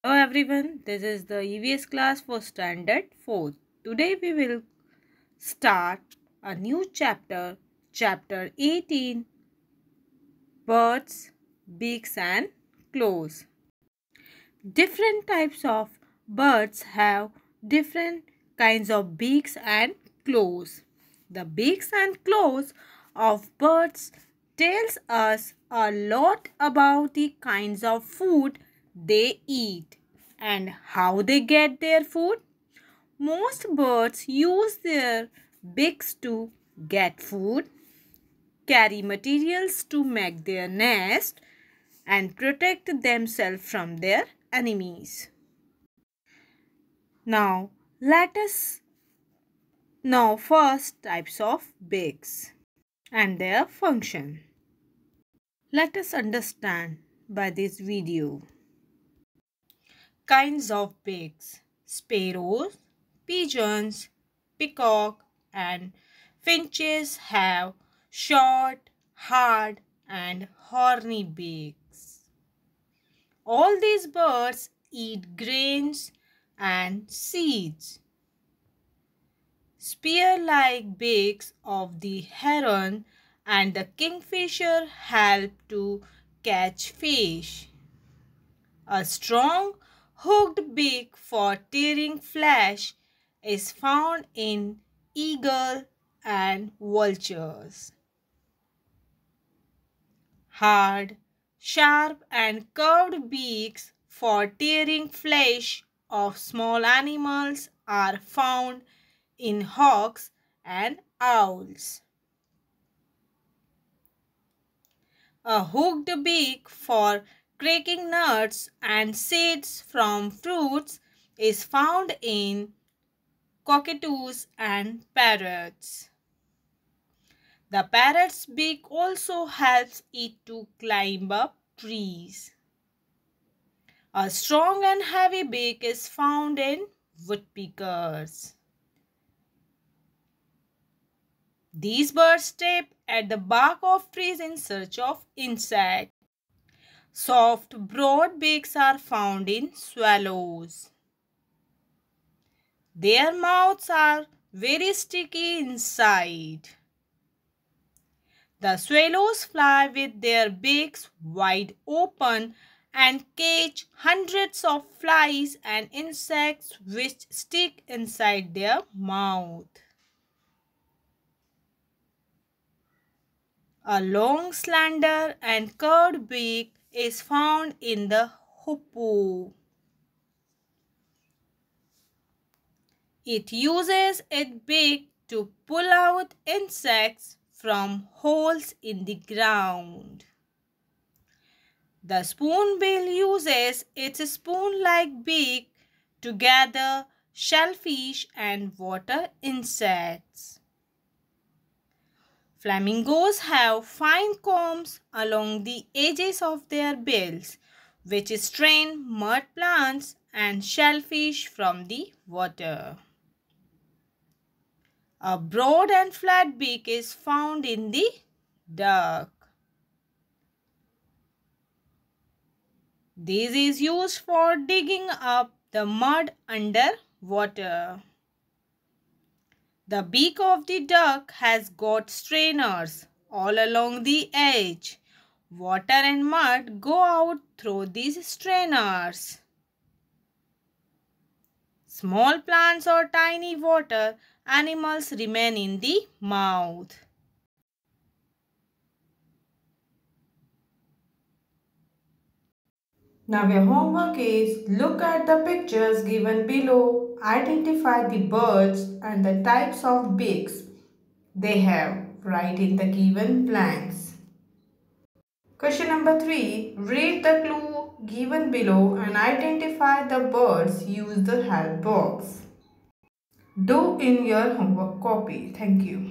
Hello everyone, this is the EVS class for Standard 4th. Today we will start a new chapter, chapter 18, Birds, Beaks and Claws. Different types of birds have different kinds of beaks and claws. The beaks and claws of birds tells us a lot about the kinds of food they eat and how they get their food. Most birds use their beaks to get food, carry materials to make their nest, and protect themselves from their enemies. Now, let us know first types of beaks and their function. Let us understand by this video. Kinds of beaks: sparrows, pigeons, peacock and finches have short, hard and horny beaks. All these birds eat grains and seeds. Spear-like beaks of the heron and the kingfisher help to catch fish. A strong hooked beak for tearing flesh is found in eagle and vultures. Hard, sharp and curved beaks for tearing flesh of small animals are found in hawks and owls. A hooked beak for cracking nuts and seeds from fruits is found in cockatoos and parrots. The parrot's beak also helps it to climb up trees. A strong and heavy beak is found in woodpeckers. These birds tap at the bark of trees in search of insects. Soft, broad beaks are found in swallows. Their mouths are very sticky inside. The swallows fly with their beaks wide open and catch hundreds of flies and insects which stick inside their mouth. A long, slender and curved beak is found in the hoopoe. It uses its beak to pull out insects from holes in the ground. The spoonbill uses its spoon-like beak to gather shellfish and water insects. Flamingos have fine combs along the edges of their bills, which strain mud plants and shellfish from the water. A broad and flat beak is found in the duck. This is used for digging up the mud under water. The beak of the duck has got strainers all along the edge. Water and mud go out through these strainers. Small plants or tiny water animals remain in the mouth. Now your homework is look at the pictures given below, identify the birds and the types of beaks they have. Write in the given blanks. Question number 3. Read the clue given below and identify the birds. Use the help box. Do in your homework copy. Thank you.